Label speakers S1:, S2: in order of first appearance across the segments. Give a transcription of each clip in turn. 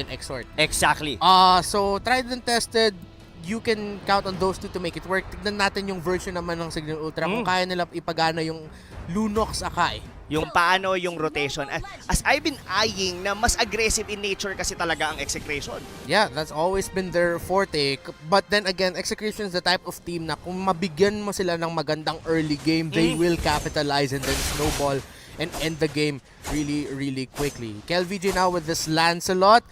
S1: and Exort.
S2: Exactly.
S1: So tried and tested, you can count on those two to make it work. Tignan natin yung version naman ng Cignal Ultra kung kaya nila ipagana yung Lunox Akai.
S2: Yung paano yung rotation. As I've been eyeing na mas aggressive in nature kasi talaga ang Execration.
S1: Yeah, that's always been their forte. But then again, Execration is the type of team na kung mabigyan mo sila ng magandang early game, they will capitalize and then snowball and end the game really, really quickly. Kel-VJ now with this Lancelot.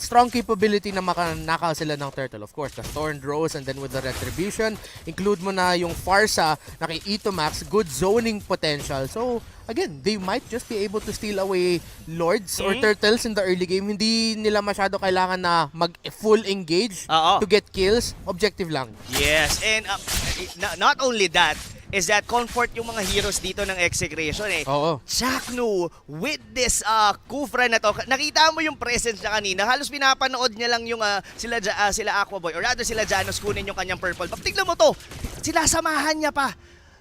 S1: Strong capability na makanakaw sila ng Turtle. Of course, the Thorned Rose and then with the Retribution. Include mo na yung Farsa na kay Itomax. Good zoning potential. So, again, they might just be able to steal away Lords or Turtles in the early game. Hindi nila masyado kailangan na mag-full engage to get kills. Objective lang.
S2: Yes, and not only that, is that comfort yung mga heroes dito ng Execration eh.
S1: Oo.
S2: Cignal, with this Kufra na to, nakita mo yung presence niya kanina. Halos pinapanood niya lang yung sila Aquaboy or rather sila Janus kunin yung kanyang purple. Pag tignan mo to, sinasamahan niya pa.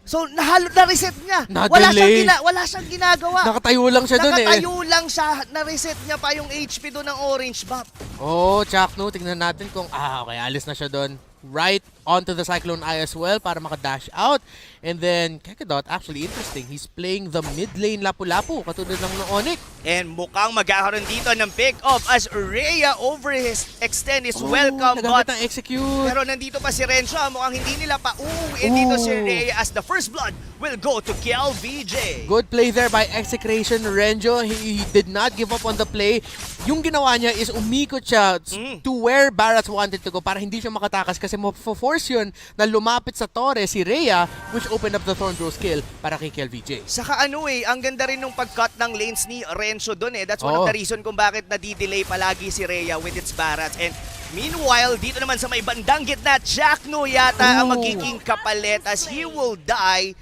S2: So, na-reset niya. Wala siyang ginagawa.
S1: Nakatayo lang siya doon eh.
S2: Nakatayo lang siya. Na-reset niya pa yung HP doon ng orange buff.
S1: Oh, Cignal, tignan natin kung, okay, alis na siya doon. Right onto the Cyclone Eye as well para maka-dash out. And then, Kekadot, actually interesting. He's playing the mid lane Lapu-Lapu, katulad ng Onyx.
S2: And mukhang magkakaroon dito ng pick-off as Rhea over his extend is welcome.
S1: Nagamit ang execute.
S2: Pero nandito pa si Renzo, mukhang hindi nila pa uuwiin dito si Rhea as the first blood will go to Kel-VJ.
S1: Good play there by Execration. Renzo, he did not give up on the play. Yung ginawa niya is umikot siya to where Barats wanted to go para hindi siya makatakas kasi mo-force yun na lumapit sa torre si Rhea, which opened up the Thorn Rose kill para kay Kel-VJ.
S2: Saka ang ganda rin nung pag-cut ng lanes ni Renzo doon eh. That's one of the reason kung bakit nadi-delay palagi si Rhea with its Barats. And meanwhile, dito naman sa may bandang gitna, Cignal yata ang magiging kapalit as he will die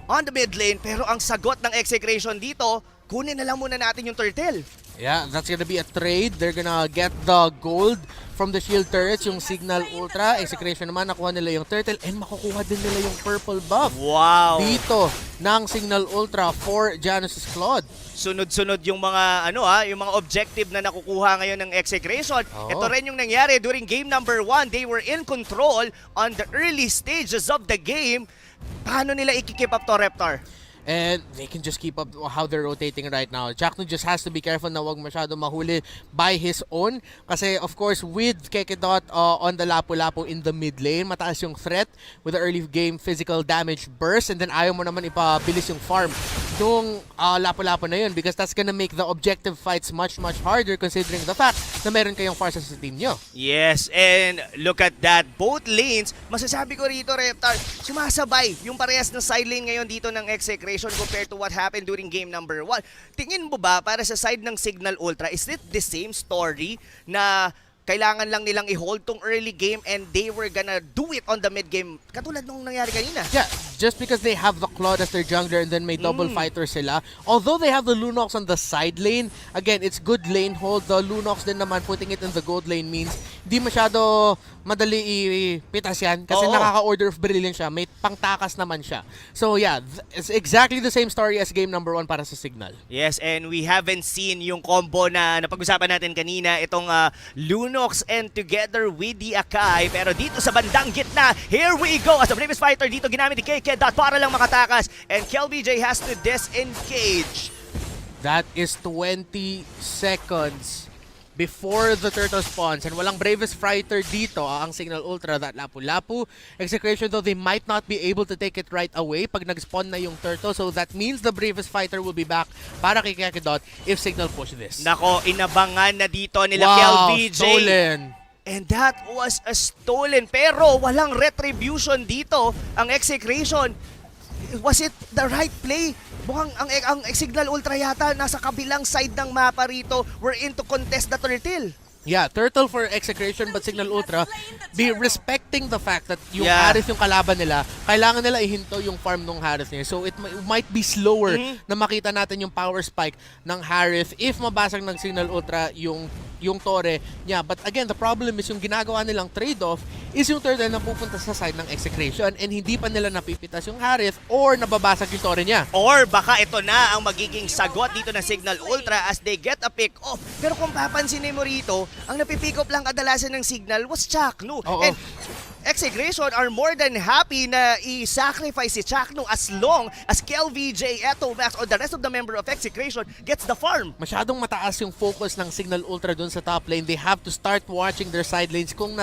S2: on the mid lane. Pero ang sagot ng Execration dito, kunin na lang muna natin yung turtle.
S1: Yeah, that's gonna be a trade. They're gonna get the gold from the shield turrets, yung Cignal Ultra. Execration naman, nakuha nila yung turtle and makukuha din nila yung purple buff.
S2: Wow!
S1: Dito ng Cignal Ultra for Janus's Claude.
S2: Sunod-sunod yung mga yung mga objective na nakukuha ngayon ng Execration. Ito rin yung nangyari during game number 1. They were in control on the early stages of the game. Paano nila i-keep up to Reptar?
S1: And they can just keep up how they're rotating right now. Cignal just has to be careful na wag masyado mahuli by his own. Kasi of course with Kekadot on the Lapu-Lapu in the mid lane, mataas yung threat with the early game physical damage burst. And then ayaw mo naman ipabilis yung farm nung Lapu-Lapu na yun because that's gonna make the objective fights much harder considering the fact na meron kayong Farsa sa team nyo.
S2: Yes, and look at that. Both lanes, masasabi ko rito, Reptar, sumasabay yung parehas na side lane ngayon dito ng Execration compared to what happened during game number 1. Tingin mo ba para sa side ng Cignal Ultra, is it the same story na kailangan lang nilang i-hold tong early game and they were gonna do it on the mid game katulad nung nangyari kanina?
S1: Yeah, just because they have the Claude as their jungler and then may double fighter sila. Although they have the Lunox on the side lane, again, it's good lane hold. The Lunox din naman, putting it in the gold lane means di masyado madali ipitas yan kasi nakaka-order of brilliance siya. May pangtakas naman siya. So yeah, it's exactly the same story as game number 1 para sa Cignal.
S2: Yes, and we haven't seen yung combo na napag-usapan natin kanina, itong Lunox and together with the Akai. Pero dito sa bandang gitna, here we go. As a bravest fighter dito, ginamit ni Kekadot para lang makatakas. And Kel-VJ has to disengage.
S1: That is 20 seconds before the turtle spawns. And walang bravest fighter dito, ang Cignal Ultra, that Lapu-Lapu. Execration though, they might not be able to take it right away pag nag-spawn na yung turtle. So that means the bravest fighter will be back para kay Kekadot if Cignal push this.
S2: Nako, inabangan na dito nila Kel-VJ.
S1: Stolen.
S2: And that was a stolen. Pero walang retribution dito ang Execration. Was it the right play? Mukhang ang Cignal Ultra yata nasa kabilang side ng mapa rito. We're in to contest the turtle.
S1: Yeah, turtle for Execration but Cignal Ultra be respecting the fact that yung Harith yung kalaban nila, kailangan nila ihinto yung farm ng Harith niya. So it might be slower na makita natin yung power spike ng Harith if mabasag ng Cignal Ultra yung yung Torre niya. But again, the problem is yung ginagawa nilang trade-off is yung turtle na pupunta sa side ng Execration and hindi pa nila napipitas yung Harith or nababasag yung Torre niya.
S2: Or baka ito na ang magiging sagot dito ng Cignal Ultra as they get a pick off. Pero kung papansinin mo rito, ang napipick up lang kadalasan ng Cignal was Cignal. And Execration are more than happy na i-sacrifice si Cignal as long as KelVJ, Eto, Max, or the rest of the member of Execration gets the farm.
S1: Masyadong mataas yung focus ng Cignal Ultra dun sa top lane. They have to start watching their side lanes kung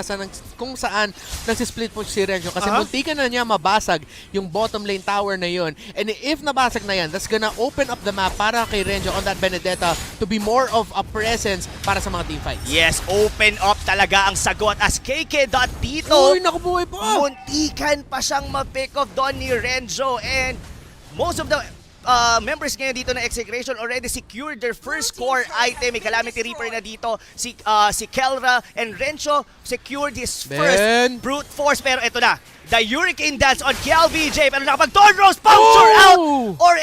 S1: saan nagsisplit push si Renjo. Kasi muntikan na niya mabasag yung bottom lane tower na yun. And if nabasag na yan, that's gonna open up the map para kay Renjo on that Benedetta to be more of a presence para sa mga teamfights.
S2: Yes, open up talaga ang sagot as KK dito.
S1: Uy, nakabuhay pa!
S2: Muntikan pa siyang ma-pick off doon ni Renjo and most of the members ngayon dito na Execration already secured their first core item. May Calamity Reaper na dito. Si Kelra and Renjo secured his first brute force. Pero ito na, the Hurricane Dance on KelVJ. Pero nakapag-Dawn Rose puncture out or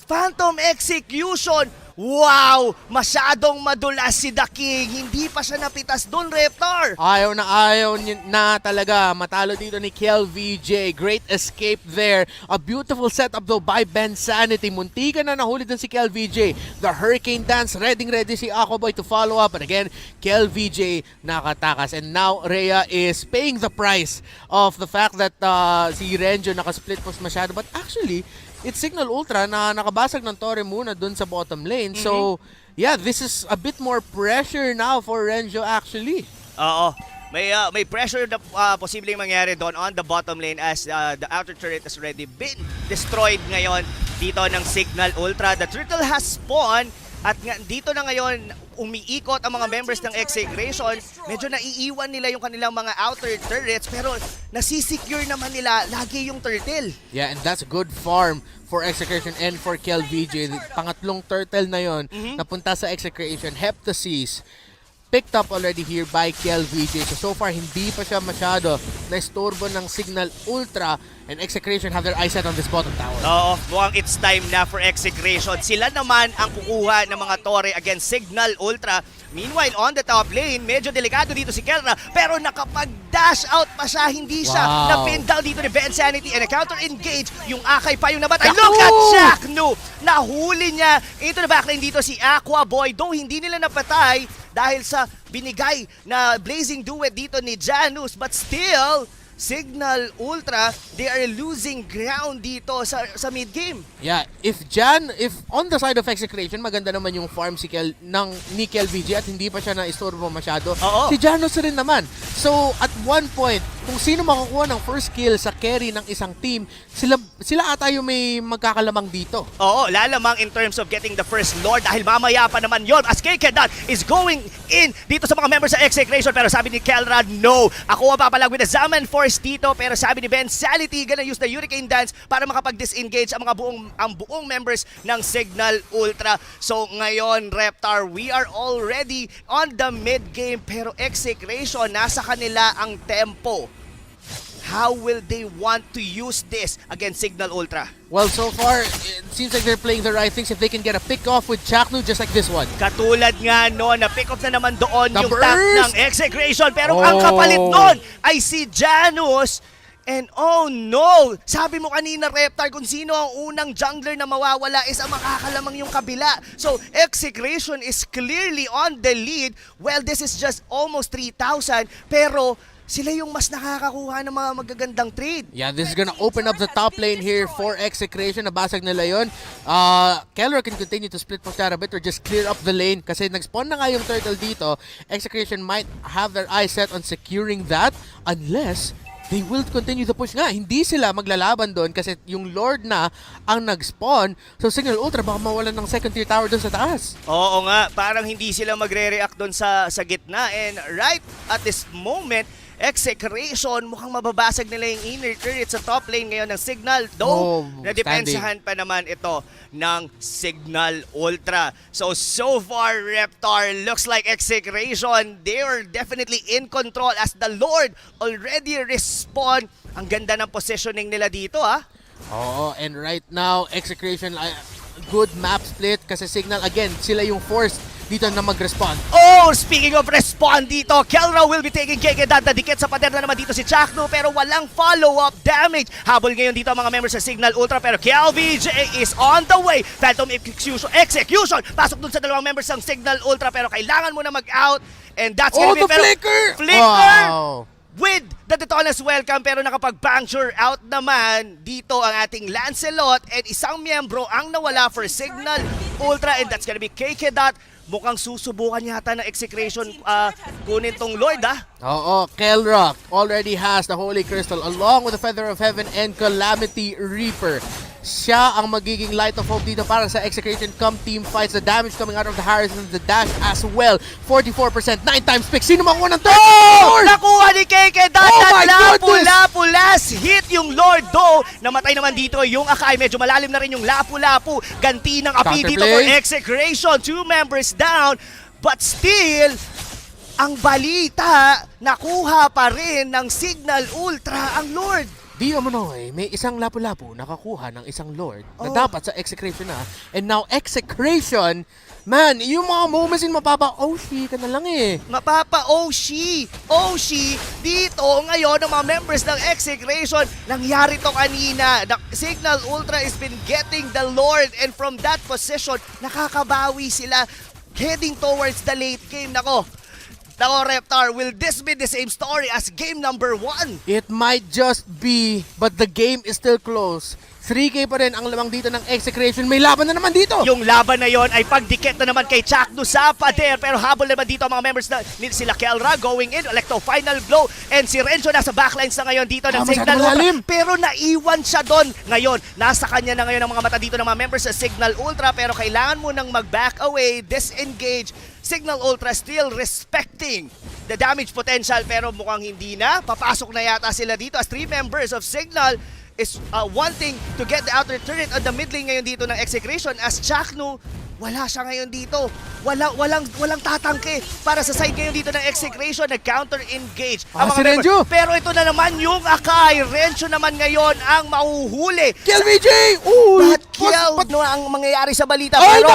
S2: Phantom Execution. Wow! Masyadong madulas si The King. Hindi pa siya napitas doon, Reptar.
S1: Ayaw na talaga matalo dito ni KelVJ. Great escape there. A beautiful setup though by Ben Sanity. Muntikan na nahuli dun si KelVJ. The Hurricane Dance. Ready si Aquaboy to follow up. But again, KelVJ nakatakas. And now, Rhea is paying the price of the fact that si Renjo nakasplit post masyado. But actually, it's Cignal Ultra na nakabasag ng Torre muna dun sa bottom lane. So, yeah, this is a bit more pressure now for Renjo actually.
S2: Oo. May pressure na posibleng mangyari doon on the bottom lane as the outer turret has already been destroyed ngayon dito ng Cignal Ultra. The turtle has spawned at dito na ngayon umiikot ang mga members ng Execration. Medyo naiiwan nila yung kanilang mga outer turrets pero nasisecure naman nila lagi yung turtle.
S1: Yeah, and that's a good farm for Execration and for KelVJ. Pangatlong turtle na yon napunta sa Execration. Heptasis picked up already here by KelVJ. So far, hindi pa siya masyado na-istorbo ng Cignal Ultra and Execration have their eyes set on this bottom tower.
S2: Oo, mukhang it's time na for Execration. Sila naman ang kukuha ng mga Torre against Cignal Ultra. Meanwhile, on the top lane, medyo delikado dito si Kelra pero nakapag-dash out pa siya. Hindi siya na-pin down dito ni Ben Sanity and a counter-engage. Yung Akay pa yung nabatay. Look at Cignal! Nahuli niya into the backline dito si Aquaboy. Though hindi nila napatay dahil sa binigay na blazing duet dito ni Janus. But still, Cignal Ultra, they are losing ground dito sa mid-game.
S1: Yeah, if on the side of Execration, maganda naman yung farm ni KelVJ at hindi pa siya na-istorbo masyado. Si Janus rin naman. So, at one point, kung sino makukuha ng first kill sa carry ng isang team, sila ata yung may magkakalamang dito.
S2: Oo, lalamang in terms of getting the first lord dahil mamaya pa naman yon as KK is going in dito sa mga members sa Execration. Pero sabi ni Kelra, no. Ako mapapalag with the Zaman Force dito. Pero sabi ni Ben Sanity, gonna use the Hurricane Dance para makapag-disengage ang buong members ng Cignal Ultra. So ngayon, Reptar, we are already on the mid-game. Pero Execration, nasa kanila ang tempo. How will they want to use this against Cignal Ultra?
S1: Well, so far, it seems like they're playing the right things. If they can get a pick-off with Cignal just like this one.
S2: Katulad nga no, na pick-off na naman doon yung tank ng Execration. Pero ang kapalit doon ay si Janus. And oh no! Sabi mo kanina, Reptar, kung sino ang unang jungler na mawawala is ang makakalamang yung kabila. So, Execration is clearly on the lead. Well, this is just almost 3,000. Pero sila yung mas nakakakuha ng mga magagandang trade.
S1: Yeah, this is gonna open up the top lane here for Execration. Nabasag nila yun. Keller can continue to split push that a bit or just clear up the lane kasi nag-spawn na nga yung turtle dito. Execration might have their eyes set on securing that unless they will continue to push nga. Hindi sila maglalaban doon kasi yung Lord na ang nag-spawn. So Cignal Ultra baka mawalan ng second tier tower doon sa taas.
S2: Oo nga, parang hindi sila magre-react doon sa gitna. And right at this moment, Execration, mukhang mababasag nila yung inner turret sa top lane ngayon ng Cignal. Though, nadepensahan pa naman ito ng Cignal Ultra. So far, Reptar, looks like Execration, they are definitely in control as the Lord already respawn. Ang ganda ng positioning nila dito,
S1: Oo, and right now, Execration, good map split kasi Cignal, again, sila yung forced dito na mag-respond.
S2: Oh, speaking of respond dito, Kelra will be taking Kekedat. Nadikit sa pader na naman dito si Cignal pero walang follow-up damage. Habol ngayon dito ang mga members sa Cignal Ultra pero Mpl-Ph is on the way. Phantom Execution! Pasok dun sa dalawang members ng Cignal Ultra pero kailangan mo na mag-out. And that's gonna be
S1: the flicker!
S2: Flicker!
S1: Wow.
S2: With the Detona's welcome pero nakapag-puncture out naman dito ang ating Lancelot and isang miyembro ang nawala for Cignal Ultra and that's gonna be Kekedat. Mukhang susubukan yata ng Execration kunin tong Lord
S1: Oo, Kelrock already has the Holy Crystal along with the Feather of Heaven and Calamity Reaper. Siya ang magiging light of hope dito para sa Execration come team fights. The damage coming out of the Harrison, the dash as well. 44%, 9 times pick. Sino makuha ng third?
S2: Oh! Nakuha ni Kekedat at lapu-lapu last hit yung Lord though. Namatay naman dito yung Akai. Medyo malalim na rin yung lapu-lapu. Ganti ng api dito for Execration. 2 members down. But still, ang balita, nakuha pa rin ng Cignal Ultra ang Lord.
S1: Di umano'y, may isang lapu-lapu nakakuha ng isang Lord na dapat sa Execration na. And now, Execration, man, yung mga moments in mapapa-Oshi ka na lang eh.
S2: Mapapa-Oshi! Oshi! Dito, ngayon, ang mga members ng Execration, nangyari to kanina. The Cignal Ultra has been getting the Lord and from that position, nakakabawi sila heading towards the late game. Nako, Reptar, will this be the same story as game number 1?
S1: It might just be, but the game is still close. 3K pa rin ang lamang dito ng Execration. May laban na naman dito.
S2: Yung laban na yon ay pagdikit na naman kay Cignal sa pader. Pero habol naman dito ang mga members na sila Kelra going in. Electo final blow. And si Renzo nasa backlines na ngayon dito ng Cignal Ultra. Pero naiwan siya doon. Ngayon, nasa kanya na ngayon ang mga mata dito ng mga members sa Cignal Ultra. Pero kailangan mo nang mag-back away, disengage. Cignal Ultra still respecting the damage potential pero mukhang hindi na. Papasok na yata sila dito as 3 members of Cignal is wanting to get the outer turret on the mid lane ngayon dito ng Execration as Cignal wala siya ngayon dito. Walang tatangke para sa side ngayon dito ng Execration na counter engage.
S1: Si Renzo.
S2: Pero ito na naman yung Akai. Renzo naman ngayon ang mahuhuli.
S1: KLVJ!
S2: But ano ang mangyayari sa balita?
S1: Ay,
S2: pero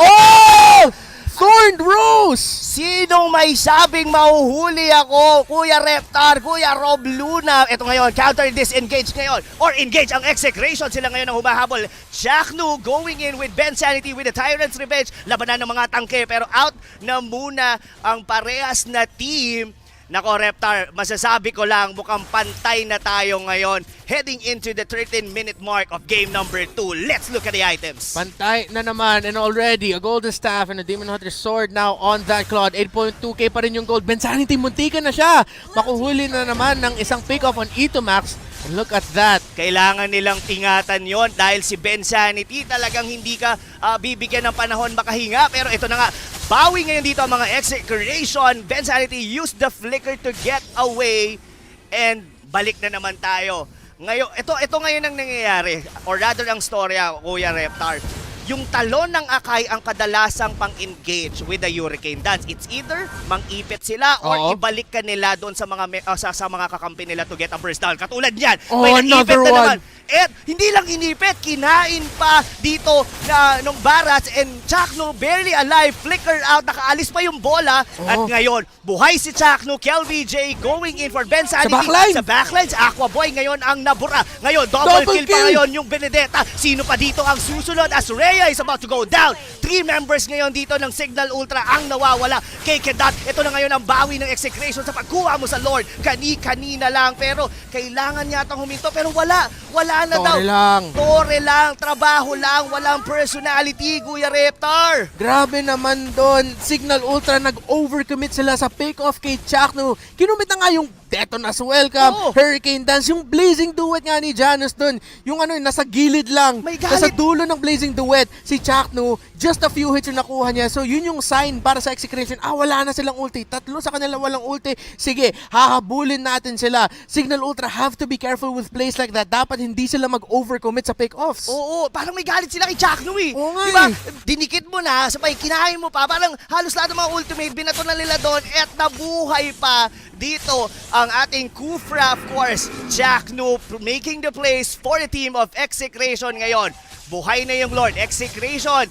S1: Thorned Rose!
S2: Sinong may sabing mahuhuli ako? Kuya Reptar, Kuya Rob Luna. Ito ngayon, counter disengage ngayon. Or engage ang Execration. Sila ngayon ang humahabol. Cignal going in with Ben Sanity with the Tyrant's Revenge. Labanan ng mga tangke pero out na muna ang parehas na team. Nako Reptar, masasabi ko lang mukhang pantay na tayo ngayon heading into the 13-minute mark of game number 2. Let's look at the items.
S1: Pantay na naman and already a Golden Staff and a Demon Hunter Sword now on that Claude. 8.2k pa rin yung gold. Ben Sanity, muntikan na siya. Makuhuli na naman ng isang pick-off on E2 Max. And look at that.
S2: Kailangan nilang tingatan yon dahil si Ben Sanity talagang hindi ka bibigyan ng panahon makahinga. Pero ito na nga, bawi ngayon dito ang mga Execration. Ben Sanity used the flicker to get away and balik na naman tayo. Ngayon, ito ngayon ang nangyayari or rather ang storya, Kuya Reptar. Yung talon ng Akai ang kadalasang pang-engage with the Hurricane Dance. It's either mang-ipit sila or ibalik ka nila doon sa mga sa mga kakampi nila to get a burst down. Katulad niyan, may naipit na naman. At hindi lang inipit, kinain pa dito na nung Barats and Cignal barely alive, flicker out, nakaalis pa yung bola. At ngayon, buhay si Cignal, Mpl-Ph going in for Ben Sanity. Sa backlines, Aqua Boy ngayon ang nabura. Ngayon, double kill pa ngayon yung Benedetta. Sino pa dito ang susunod as Rhea is about to go down. 3 members ngayon dito ng Cignal Ultra ang nawawala. Kekedat, ito na ngayon ang bawi ng Execration sa pagkuha mo sa Lord. Kanina lang pero kailangan yatang huminto pero wala na daw. Tore lang, trabaho lang, walang personality, Kuya Reptar.
S1: Grabe naman doon. Cignal Ultra nag-overcommit sila sa pick-off kay Cignal. Kinumit na nga yung Detona's Welcome, Hurricane Dance, yung Blazing Duet nga ni Janus doon. Yung nasa gilid lang. Nasa dulo ng Blazing Duet, si Cignal, just a few hits yung nakuha niya. So yun yung sign para sa Execration. Wala na silang ulti. 3 sa kanila walang ulti. Sige, hahabulin natin sila. Cignal Ultra have to be careful with plays like that. Dapat hindi sila mag-overcommit sa pick-offs.
S2: Oo, parang may galit sila kay Cignal eh.
S1: Oo nga
S2: diba? Dinikit mo na, sabay kinain mo pa. Parang halos lahat ng mga ultimate, binato na nila doon at nabuhay pa dito ang ating Kufra, of course. Cignal making the plays for the team of Execration ngayon. Buhay na yung Lord. Execration,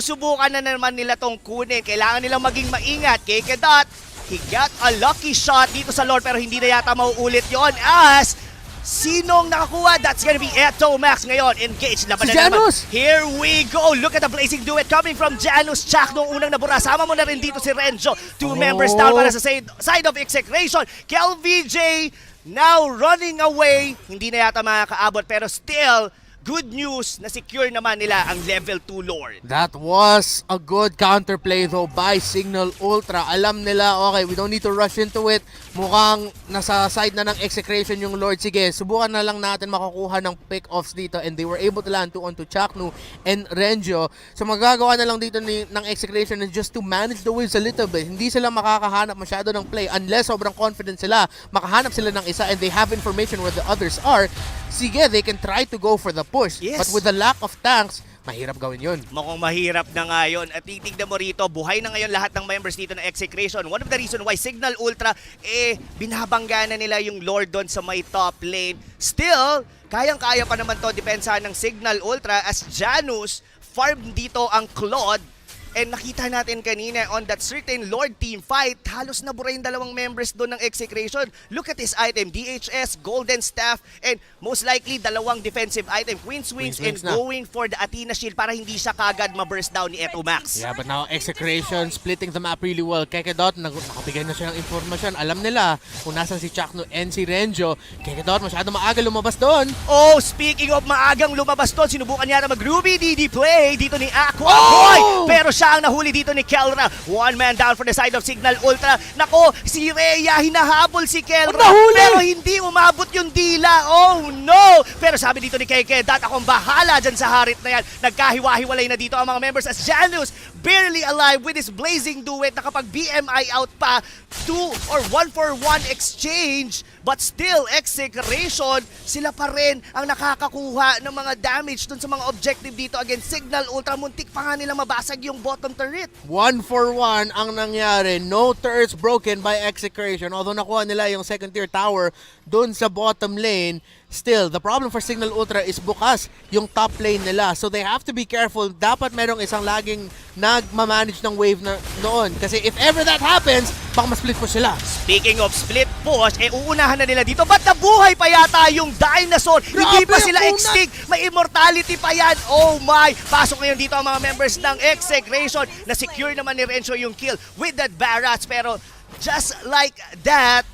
S2: sinusubukan na naman nila tong kunin. Kailangan nilang maging maingat. Kekedot, he got a lucky shot dito sa Lord pero hindi na yata mauulit yon as sinong nakakuha? That's gonna be Mpl-Ph ngayon. Engage. Laban
S1: Si
S2: na naman.
S1: Janus!
S2: Here we go. Look at the blazing duet coming from Janus. Chak nung unang nabura. Sama mo na rin dito si Renjo. Two members down para sa side of Execration. KelVJ now running away. Hindi na yata makakaabot pero still, good news na secure naman nila ang level 2 Lord.
S1: That was a good counterplay though by Cignal Ultra. Alam nila, okay, we don't need to rush into it. Mukhang nasa side na ng Execration yung Lord. Sige, subukan na lang natin makakuha ng pick-offs dito and they were able to land 2-on-2 Chaknu and Renjo. So magagawa na lang dito ng Execration is just to manage the waves a little bit. Hindi sila makakahanap masyado ng play unless sobrang confident sila. Makahanap sila ng isa and they have information where the others are. Sige, they can try to go for the push.
S2: Yes.
S1: But with the lack of tanks, mahirap gawin yun.
S2: Mukhang mahirap na nga yun. At titignan mo rito, buhay na ngayon lahat ng members dito ng Execration. One of the reason why Cignal Ultra, binabangga na nila yung Lord doon sa may top lane. Still, kayang-kaya pa naman to depensahan ng Cignal Ultra as Janus farm dito ang Claude. And nakita natin kanina on that certain Lord team fight, halos nabura yung dalawang members doon ng Execration. Look at his item, DHS, Golden Staff, and most likely dalawang defensive item, Queen's Wings, and
S1: na.
S2: going for the Athena Shield para hindi siya kagad ma-burst down ni Mpl-Ph.
S1: Yeah, but now Execration splitting the map really well. Kekedot, nakabigay na siya ng informasyon. Alam nila kung nasan si Chaknu and si Renjo. Kekedot, masyado maaga lumabas doon.
S2: Oh, speaking of maagang lumabas doon, sinubukan niya na mag-Ruby DD play dito ni Aqua
S1: Oh!
S2: Boy. Pero siya ang nahuli dito ni Kelra. One man down for the side of Cignal Ultra. Nako, si Rhea, hinahabol si Kelra.
S1: Nahuli!
S2: Pero hindi umabot yung dila. Oh no! Pero sabi dito ni Kekedot, akong bahala dyan sa harit na yan. Nagkahiwa-hiwalay na dito ang mga members as Janus barely alive with his blazing duet. Nakapag BMI out pa. 2 or 1-for-1 exchange. But still, Execration, sila pa rin ang nakakakuha ng mga damage dun sa mga objective dito against Cignal Ultra. Muntik pa nga nila mabasag yung bottom turret.
S1: 1-for-1 ang nangyari. No turrets broken by Execration. Although nakuha nila yung second tier tower doon sa bottom lane, still, the problem for Cignal Ultra is bukas yung top lane nila. So they have to be careful. Dapat merong isang laging nagmamanage ng wave na noon. Kasi if ever that happens, baka ma-split po sila.
S2: Speaking of split push, uunahan na nila dito. Ba't nabuhay pa yata yung dinosaur? Hindi pa sila extinct. May immortality pa yan. Oh my! Pasok ngayon dito ang mga members ng Execration. Na-secure naman ni Renzo yung kill with that Barrats. Pero just like that,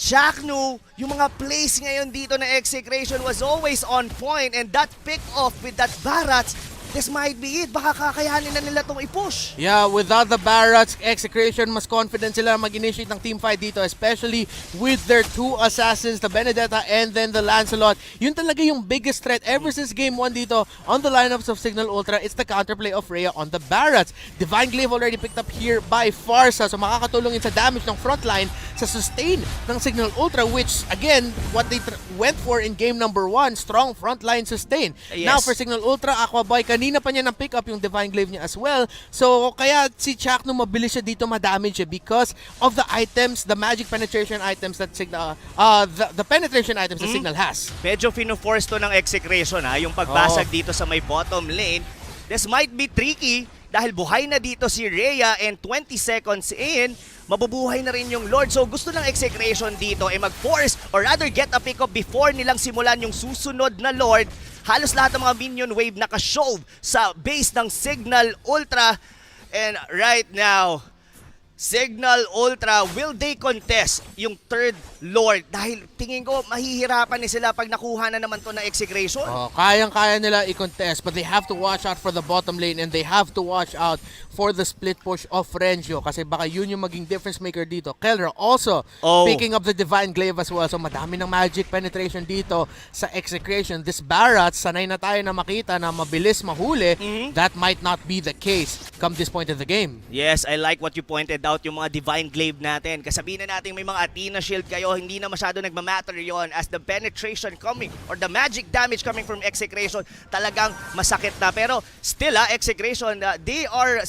S2: Chaknu, yung mga plays ngayon dito na Execration was always on point, and that pick off with that Barrats, this might be it. Baka kakayanin na nila itong i-push.
S1: Yeah, without the Barrats, Execration, mas confident sila mag-initiate ng team fight dito, especially with their two assassins, the Benedetta and then the Lancelot. Yun talaga yung biggest threat ever since game 1 dito on the lineups of Cignal Ultra. It's the counterplay of Rhea on the Barrats. Divine Glaive already picked up here by Farsa, so makakatulong yun sa damage ng frontline, sa sustain ng Cignal Ultra, which again, what they went for in game number 1, strong frontline sustain.
S2: Yes.
S1: Now for Cignal Ultra, Aqua Boy, kanina pa niya na-pick up yung Divine Glaive niya as well. So, kaya si Chaknu mabilis siya dito madamage siya because of the items, the magic penetration items that Cignal, the penetration items that Cignal has.
S2: Medyo fino-force to ng Execration, yung pagbasag dito sa may bottom lane. This might be tricky dahil buhay na dito si Rhea and 20 seconds in, mabubuhay na rin yung Lord. So gusto ng Execration dito ay mag-force or rather get a pick-up before nilang simulan yung susunod na Lord. Halos lahat ng mga minion wave naka-shove sa base ng Cignal Ultra. And right now, Cignal Ultra, will they contest yung third Lord? Dahil tingin ko, mahihirapan ni sila pag nakuha na naman to na Execration.
S1: Kayang-kaya nila i-contest, but they have to watch out for the bottom lane and they have to watch out for the split push of Renjo kasi baka yun yung maging difference maker dito. Kelra also picking up the Divine Glaive as well. So madami ng magic penetration dito sa Execration. This Barrats, sanay na tayo na makita na mabilis mahuli. That might not be the case come this point in the game.
S2: Yes, I like what you pointed out, yung mga Divine Glaive natin. Kasabihin na natin may mga Athena Shield kayo, hindi na masyado nagmamatter yon as the penetration coming or the magic damage coming from Execration talagang masakit na. Pero still Execration, they are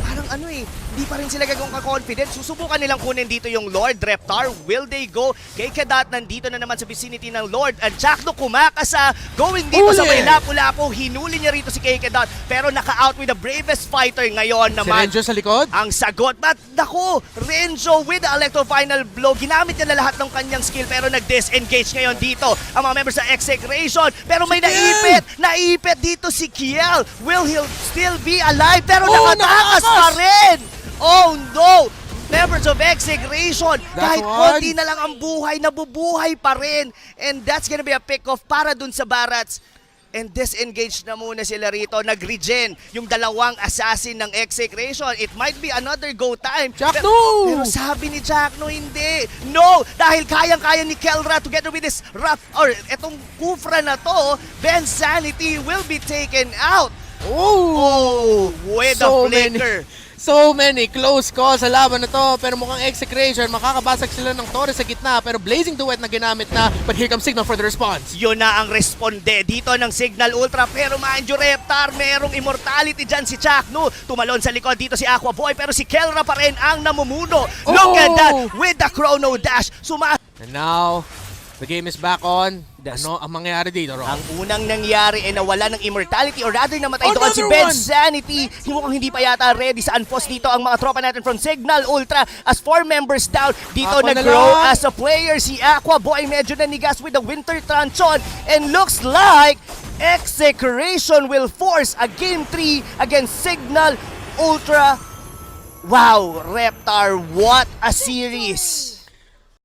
S2: parang hindi hindi pa rin sila gagawin ka-confident. Susubukan nilang kunin dito yung Lord. Reptar, will they go? Kay Kedat, nandito na naman sa vicinity ng Lord. At Jackno kumakasa, going dito sa may lapu-lapu. Hinuli niya rito si Kay Kedat, pero naka-out with the bravest fighter ngayon naman.
S1: Si Renjo sa likod?
S2: Ang sagot, but naku, Renjo with the electro final blow. Ginamit niya na lahat ng kanyang skill, pero nag-disengage ngayon dito ang mga members sa Execration. Pero may naipit dito si Kiel. Will he still be alive? Pero nakatakas pa rin! Oh no! Members of Execration, kahit konti na lang ang buhay, nabubuhay pa rin. And that's gonna be a pick-off para dun sa Barats. And disengage na muna sila rito. Nag-regen yung dalawang assassin ng Execration. It might be another go time.
S1: Jackno!
S2: Pero sabi ni Jackno, hindi. No! Dahil kayang-kaya ni Kelra together with this rough, or etong kufra na to, Ben Sanity will be taken out. Oh, with the flicker.
S1: So many close calls sa laban na to, pero mukhang Execration, makakabasag sila ng Torres sa gitna, pero Blazing Duet na ginamit na, but here comes Cignal for the response.
S2: Yun na ang responde dito ng Cignal Ultra, pero mind you, Reptar, merong immortality dyan si Jackno. Tumalon sa likod dito si Aqua Boy, pero si Kelra pa rin ang namumuno. Look at that, with the Chrono Dash.
S1: And now, the game is back on. Ano ang mangyayari dito, Ron?
S2: Ang unang nangyari ay nawala ng immortality, or rather namatay doon si Ben Sanity. Mukhang hindi pa yata ready sa unforce dito ang mga tropa natin from Cignal Ultra as 4 members down. Dito nag-grow as a player si Aqua Boy, medyo nanigas with the Winter Truncheon, and looks like Execration will force a Game 3 against Cignal Ultra. Wow, Reptar, what a series!